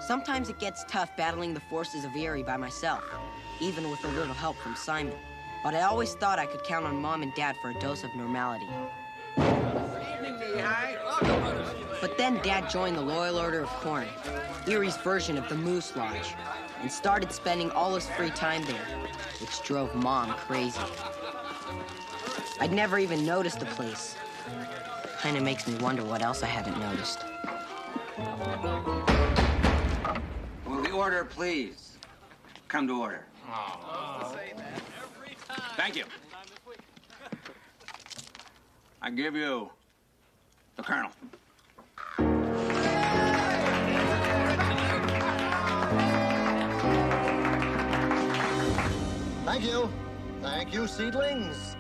Sometimes it gets tough battling the forces of Eerie by myself, even with a little help from Simon. But I always thought I could count on Mom and Dad for a dose of normality. But then Dad joined the Loyal Order of Corn, Eerie's version of the Moose Lodge, and started spending all his free time there, which drove Mom crazy. I'd never even noticed the place. Kinda makes me wonder what else I haven't noticed. Will the order please come to order? Thank you. I give you the Colonel. Thank you. Thank you, seedlings.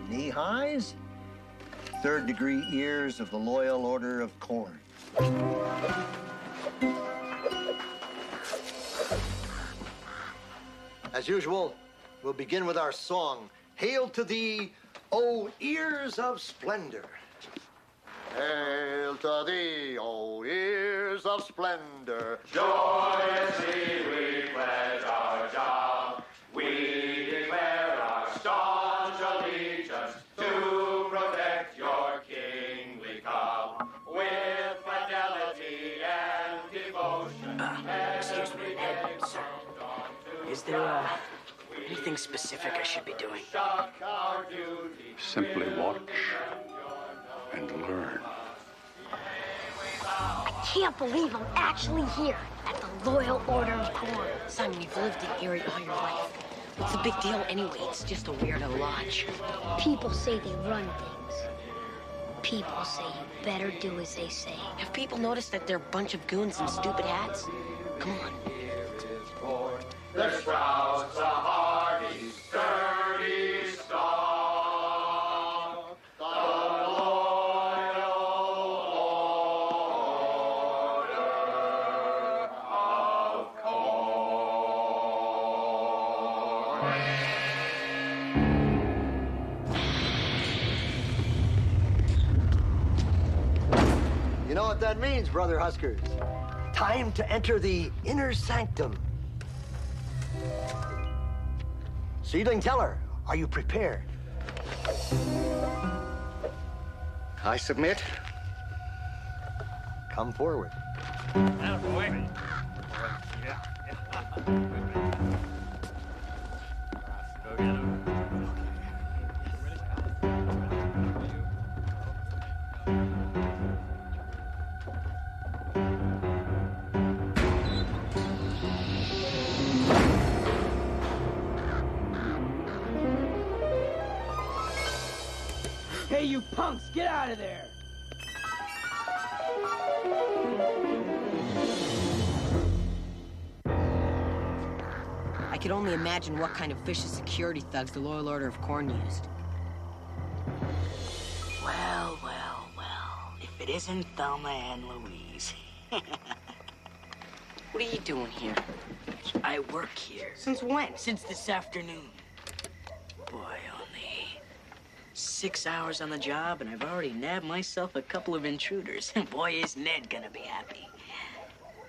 Knee highs, third-degree ears of the Loyal Order of Corn. As usual, we'll begin with our song, Hail to Thee, O Ears of Splendor. Hail to thee, O ears of splendor. Joyously we pledge our job. We declare our staunch allegiance to protect your kingly cub. With fidelity and devotion. Excuse me, sir. Is there anything specific I should be doing? Simply watch and learn. I can't believe I'm actually here at the Loyal Order of Corn. Simon, you've lived in Eerie all your life. What's the big deal anyway? It's just a weirdo lodge. People say they run things. People say you better do as they say. Have people noticed that they're a bunch of goons in stupid hats? Come on. The sprouts a hardy, sturdy stalk. The Loyal Order of Corn. You know what that means, Brother Huskers? Time to enter the inner sanctum. Seedling Teller, are you prepared? I submit. Come forward. Hey, you punks, get out of there! I could only imagine what kind of vicious security thugs the Loyal Order of Corn used. Well, well, well. If it isn't Thelma and Louise. What are you doing here? I work here. Since when? Since this afternoon. Boy, only 6 hours on the job, and I've already nabbed myself a couple of intruders. Boy, is Ned gonna be happy.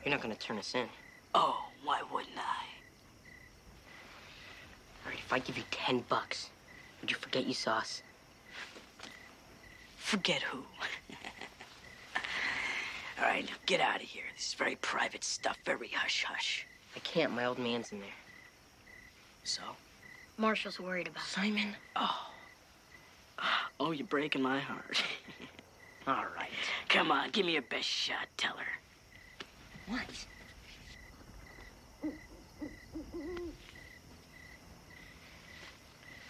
You're not gonna turn us in. Oh, why wouldn't I? All right, if I give you $10, would you forget you saw us? Forget who? All right, now get out of here. This is very private stuff, very hush-hush. I can't, my old man's in there. So? Marshall's worried about it. Simon? Oh, you're breaking my heart. All right. Come on, give me your best shot, Teller. What? All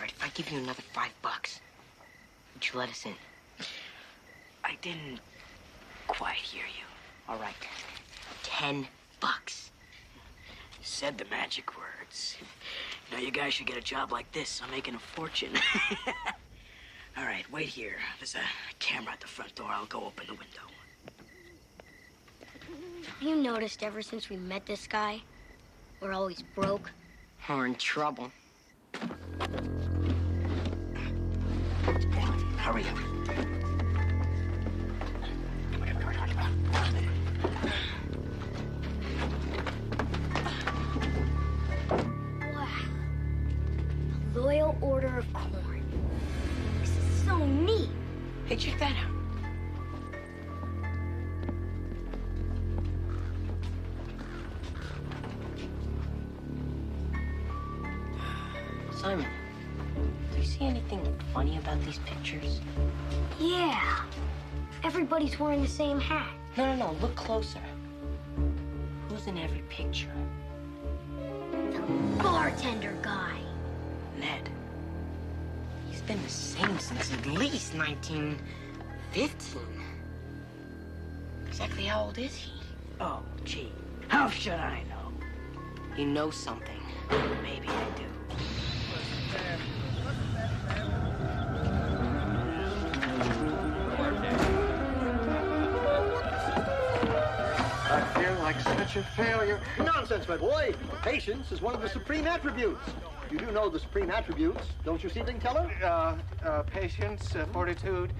right, if I give you another $5, would you let us in? I didn't quite hear you. All right, $10. You said the magic words. You know, you guys should get a job like this. I'm making a fortune. All right, wait here. There's a camera at the front door. I'll go open the window. Have you noticed ever since we met this guy, we're always broke? We're in trouble. Hurry up. check that out. Simon, do you see anything funny about these pictures? Yeah. Everybody's wearing the same hat. No, look closer. Who's in every picture? The bartender guy. Ned. He's been the same since at least 1915. Exactly how old is he? Oh, gee. How should I know? You know something. Maybe I do. I feel like such a failure. Nonsense, my boy. Patience is one of the supreme attributes. You do know the supreme attributes, don't you, Seedling Teller? Patience, fortitude,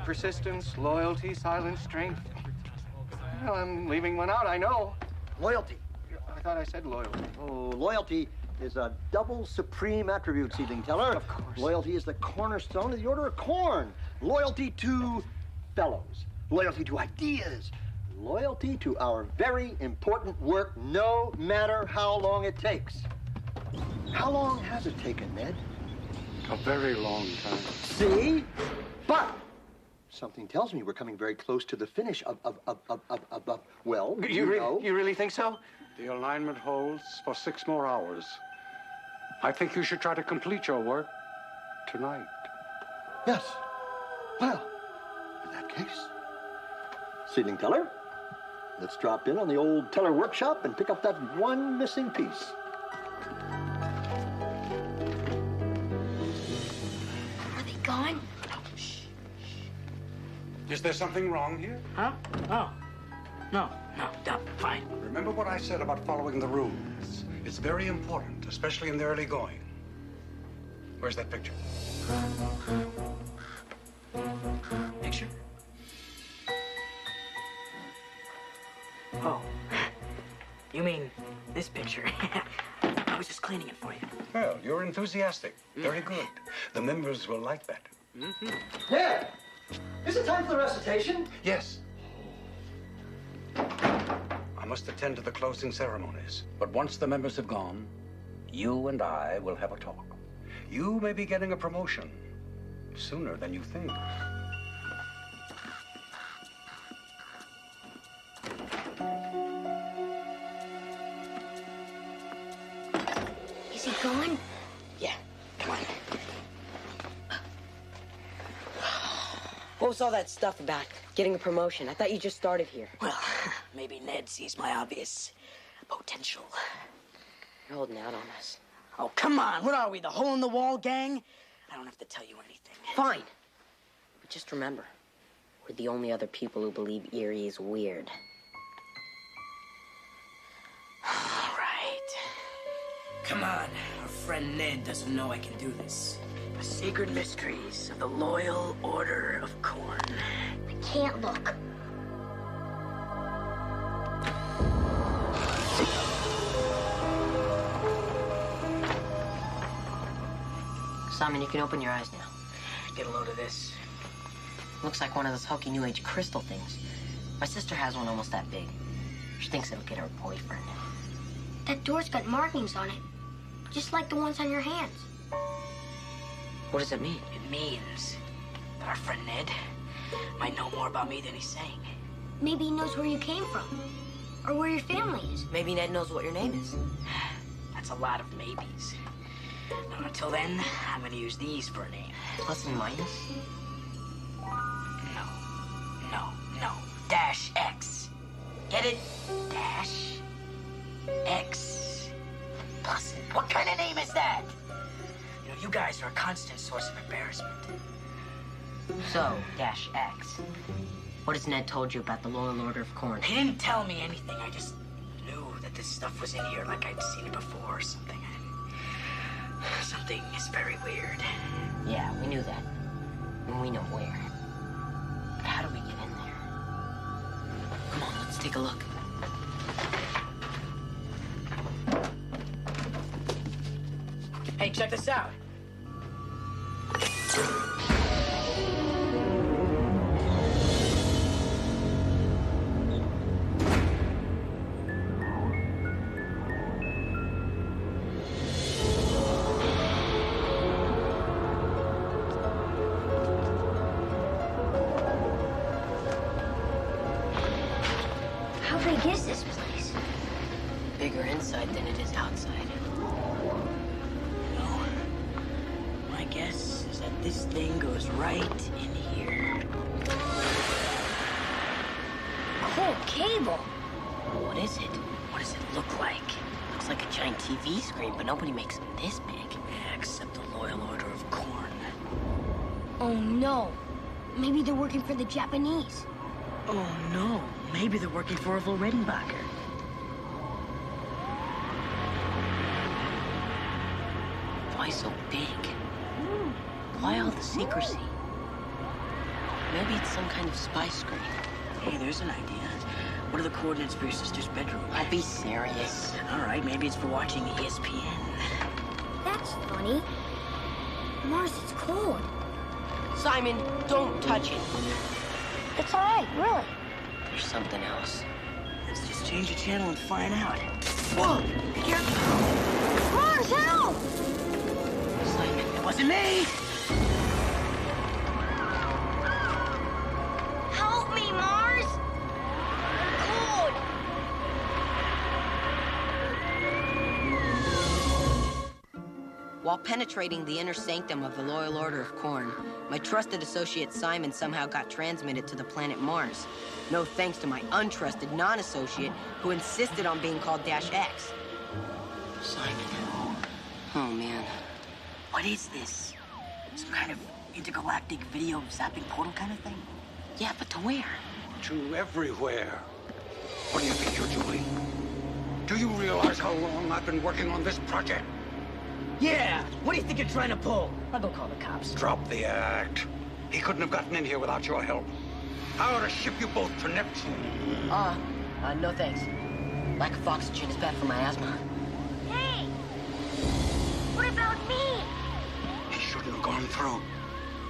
persistence, loyalty, silence, strength. Well, I'm leaving one out, I know. Loyalty. I thought I said loyalty. Oh, loyalty is a double supreme attribute, Seedling Teller. Of course. Loyalty is the cornerstone of the Order of Corn. Loyalty to fellows. Loyalty to ideas. Loyalty to our very important work, no matter how long it takes. How long has it taken, Ned? A very long time. See? But something tells me we're coming very close to the finish of well, you know. You really think so? The alignment holds for 6 more hours. I think you should try to complete your work tonight. Yes. Well, in that case, Seedling Teller, let's drop in on the old Teller workshop and pick up that one missing piece. Are they gone? Is there something wrong here? Huh? Oh. No, fine. Remember what I said about following the rules. It's very important, especially in the early going. Where's that picture? Picture? Oh. You mean this picture? I was just cleaning it for you. Well, you're enthusiastic. Very good. The members will like that. Ned, is it time for the recitation? Yes. I must attend to the closing ceremonies. But once the members have gone, you and I will have a talk. You may be getting a promotion sooner than you think. Is he gone? Yeah, come on. What was all that stuff about getting a promotion? I thought you just started here. Well, maybe Ned sees my obvious potential. You're holding out on us. Oh, come on. What are we, the hole-in-the-wall gang? I don't have to tell you anything. Fine. But just remember, we're the only other people who believe Eerie is weird. All right. Come on. Our friend Ned doesn't know I can do this. The secret mysteries of the Loyal Order of Corn. I can't look. Simon, you can open your eyes now. Get a load of this. Looks like one of those hokey New Age crystal things. My sister has one almost that big. She thinks it'll get her boyfriend. That door's got markings on it, just like the ones on your hands. What does it mean? It means that our friend Ned might know more about me than he's saying. Maybe he knows where you came from, or where your family is. Maybe Ned knows what your name is. That's a lot of maybes. Now, until then, I'm gonna use these for a name. Plus and minus? No. Dash X. Get it? Dash X. Plus, what kind of name is that? You know, you guys are a constant source of embarrassment. So, Dash X. What has Ned told you about the Loyal Order of Corn? He didn't tell me anything. I just knew that this stuff was in here like I'd seen it before or something. Something is very weird. Yeah, we knew that. And we know where. But how do we get in there? Come on, let's take a look. Hey, check this out. is this place? Bigger inside than it is outside. No. My guess is that this thing goes right in here. Cool cable. What is it? What does it look like? Looks like a giant TV screen, but nobody makes them this big. Yeah, except the Loyal Order of Corn. Oh no. Maybe they're working for the Japanese. Oh no, maybe they're working for Orville Redenbacher. Why so big? Why all the secrecy? Maybe it's some kind of spy screen. Hey, there's an idea. What are the coordinates for your sister's bedroom? I'll be serious. All right, maybe it's for watching ESPN. That's funny. Mars is cold. Simon, don't touch it. It's all right, really. There's something else. Let's just change the channel and find out. Whoa! Be careful! Mars, help! Simon, It wasn't me! Help me, Mars! Cold! While penetrating the inner sanctum of the Loyal Order of Corn, my trusted associate Simon somehow got transmitted to the planet Mars. No thanks to my untrusted non-associate who insisted on being called -X. Simon. Oh, man. What is this? Some kind of intergalactic video zapping portal kind of thing? Yeah, but to where? To everywhere. What do you think you're doing? Do you realize how long I've been working on this project? Yeah! What do you think you're trying to pull? I'll go call the cops. Drop the act. He couldn't have gotten in here without your help. How to ship you both to Neptune? No thanks. Lack of oxygen is bad for my asthma. Hey! What about me? He shouldn't have gone through.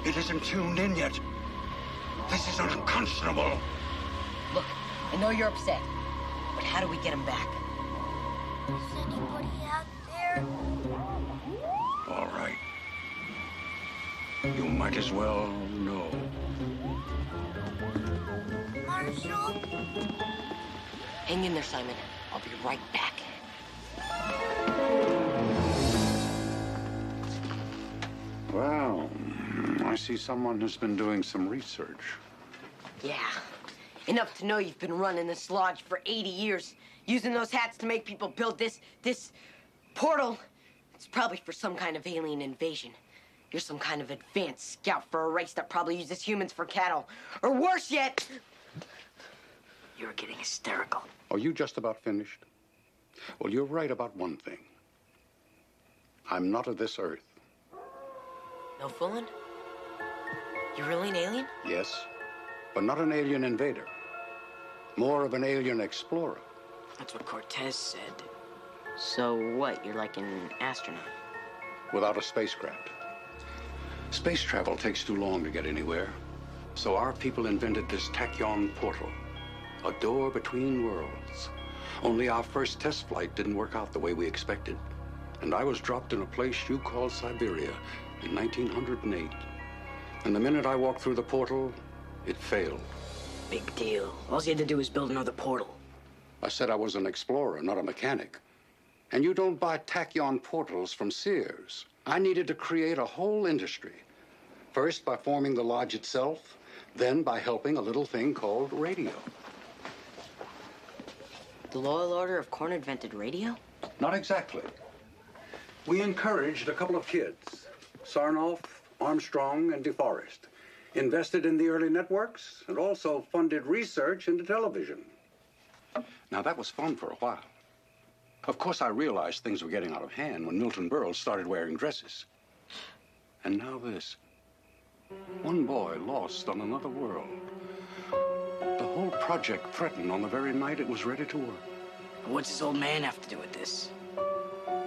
It isn't tuned in yet. This is unconscionable. Look, I know you're upset, but how do we get him back? Is anybody out there? All right. You might as well know. Marshall? Hang in there, Simon. I'll be right back. Well, I see someone has been doing some research. Yeah. Enough to know you've been running this lodge for 80 years, using those hats to make people build this portal. It's probably for some kind of alien invasion. You're some kind of advanced scout for a race that probably uses humans for cattle. Or worse yet... You're getting hysterical. Are you just about finished? Well, you're right about one thing. I'm not of this earth. No fooling? You really an alien? Yes, but not an alien invader. More of an alien explorer. That's what Cortez said. So what, you're like an astronaut? Without a spacecraft. Space travel takes too long to get anywhere. So our people invented this tachyon portal. A door between worlds. Only our first test flight didn't work out the way we expected. And I was dropped in a place you call Siberia in 1908. And the minute I walked through the portal, it failed. Big deal. All you had to do was build another portal. I said I was an explorer, not a mechanic. And you don't buy tachyon portals from Sears. I needed to create a whole industry. First by forming the lodge itself, then by helping a little thing called radio. The Loyal Order of Corn invented radio? Not exactly. We encouraged a couple of kids, Sarnoff, Armstrong, and DeForest, invested in the early networks, and also funded research into television. Now, that was fun for a while. Of course, I realized things were getting out of hand when Milton Berle started wearing dresses. And now this. One boy lost on another world. The whole project threatened on the very night it was ready to work. What's this old man have to do with this?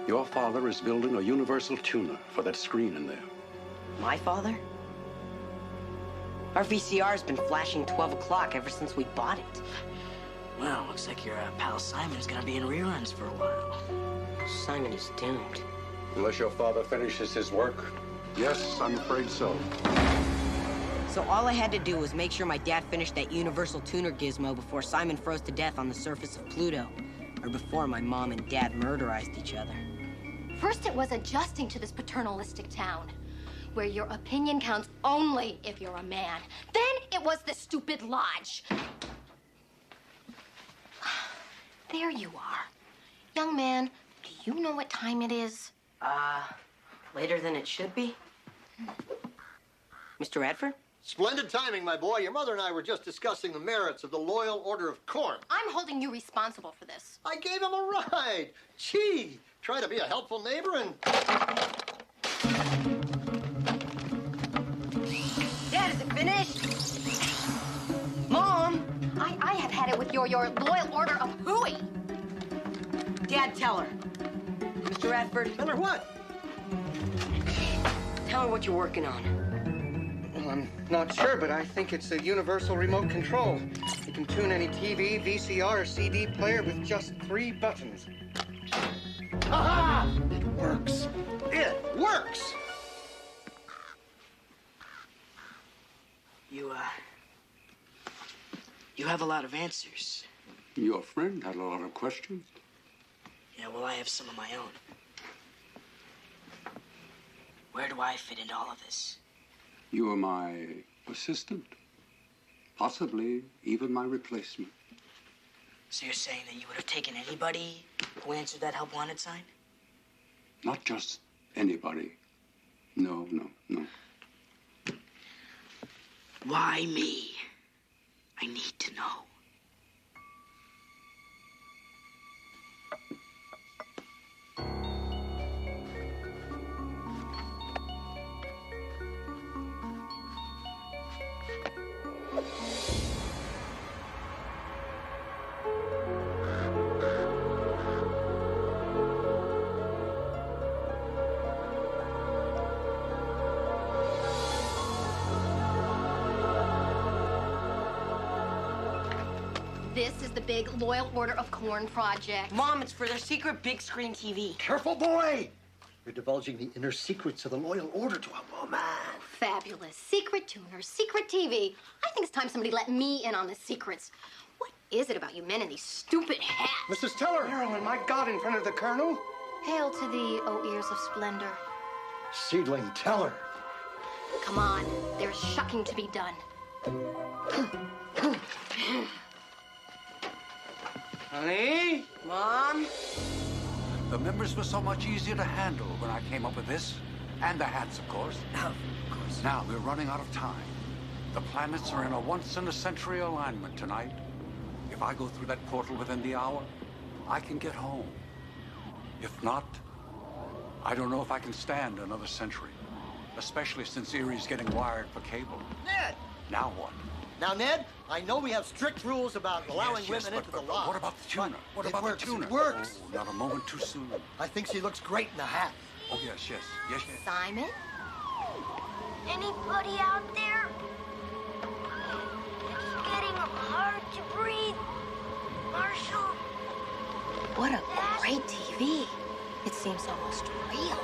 Your father is building a universal tuner for that screen in there. My father? Our VCR's been flashing 12 o'clock ever since we bought it. Well, looks like your pal Simon's gonna be in reruns for a while. Simon is doomed. Unless your father finishes his work. Yes, I'm afraid so. So all I had to do was make sure my dad finished that universal tuner gizmo before Simon froze to death on the surface of Pluto. Or before my mom and dad murderized each other. First, it was adjusting to this paternalistic town, where your opinion counts only if you're a man. Then it was the stupid lodge. There you are. Young man, do you know what time it is? Later than it should be? Mr. Radford? Splendid timing, my boy. Your mother and I were just discussing the merits of the Loyal Order of Corn. I'm holding you responsible for this. I gave him a ride. Gee, try to be a helpful neighbor and... Dad, is it finished? Mom! I have had it with your Loyal Order of Hooey. Dad, tell her. Mr. Radford? Tell her what? Tell her what you're working on. Well, I'm not sure, but I think it's a universal remote control. You can tune any TV, VCR, or CD player with just 3 buttons. Ha-ha! It works. It works! You have a lot of answers. Your friend had a lot of questions. Yeah, well, I have some of my own. Where do I fit into all of this? You are my assistant. Possibly even my replacement. So you're saying that you would have taken anybody who answered that help wanted sign? Not just anybody. No, no, no. Why me? I need to know. This is the big Loyal Order of Corn project. Mom, it's for their secret big screen TV. Careful, boy! You're divulging the inner secrets of the Loyal Order to a woman. Fabulous. Secret tuner, secret TV. I think it's time somebody let me in on the secrets. What is it about you men in these stupid hats? Mrs. Teller! Marilyn, my God, in front of the Colonel? Hail to thee, O ears of splendor. Seedling Teller. Come on, there's shucking to be done. Honey? Mom? The members were so much easier to handle when I came up with this. And the hats, of course. Of course. Now, we're running out of time. The planets are in a once-in-a-century alignment tonight. If I go through that portal within the hour, I can get home. If not, I don't know if I can stand another century. Especially since Eerie's getting wired for cable. Ned! Now what? Now, Ned, I know we have strict rules about allowing Yes, women into but the lodge. what about the tuner? What It about works, the tuner? it works. Oh, not a moment too soon. I think she looks great in the hat. Oh, yes, yes, yes, yes. Simon? Anybody out there? It's getting hard to breathe. Marshall? What a great TV. It seems almost real.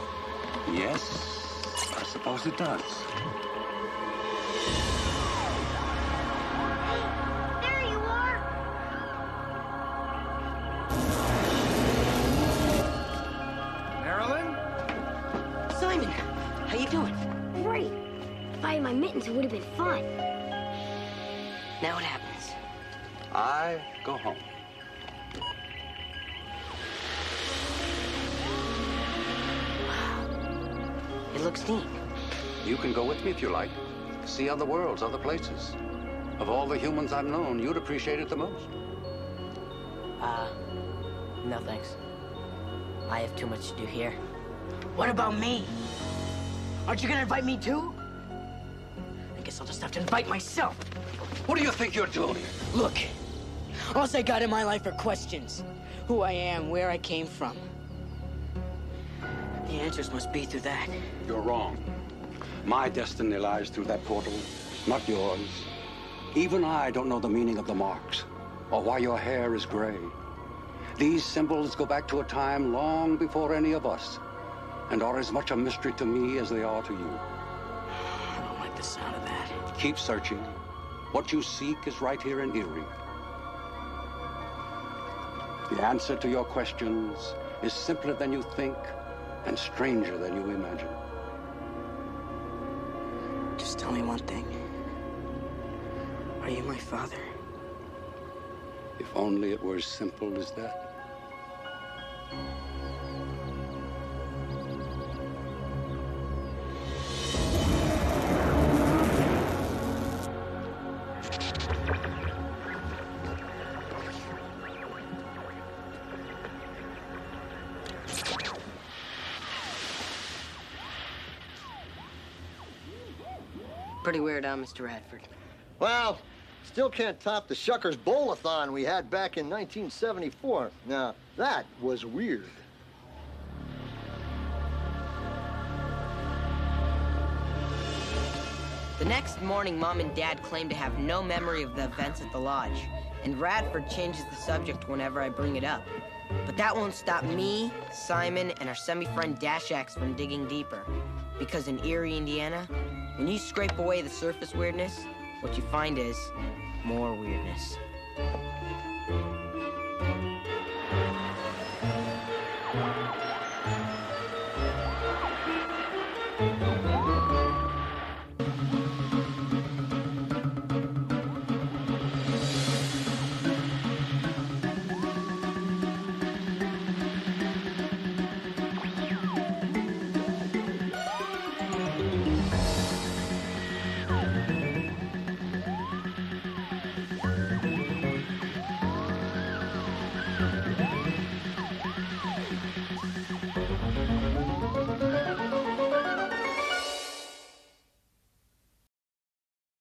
Yes, I suppose it does. There you are. Marilyn? Simon, how you doing? Great. If I had my mittens, it would have been fun. Now what happens? I go home. It looks neat. You can go with me if you like. See other worlds, other places. Of all the humans I've known, you'd appreciate it the most. No thanks. I have too much to do here. What about me? Aren't you gonna invite me too? I guess I'll just have to invite myself. What do you think you're doing? Look, all I got in my life are questions. Who I am, where I came from. The answers must be through that. You're wrong. My destiny lies through that portal, not yours. Even I don't know the meaning of the marks, or why your hair is gray. These symbols go back to a time long before any of us, and are as much a mystery to me as they are to you. I don't like the sound of that. Keep searching. What you seek is right here in Eerie. The answer to your questions is simpler than you think and stranger than you imagine. Just tell me one thing. Are you my father? If only it were as simple as that. Pretty weird, huh, Mr. Radford? Well, still can't top the Shuckers Bowl-a-thon we had back in 1974. Now, that was weird. The next morning, Mom and Dad claim to have no memory of the events at the lodge, and Radford changes the subject whenever I bring it up. But that won't stop me, Simon, and our semi-friend Dash X from digging deeper. Because in Eerie, Indiana, when you scrape away the surface weirdness, what you find is more weirdness.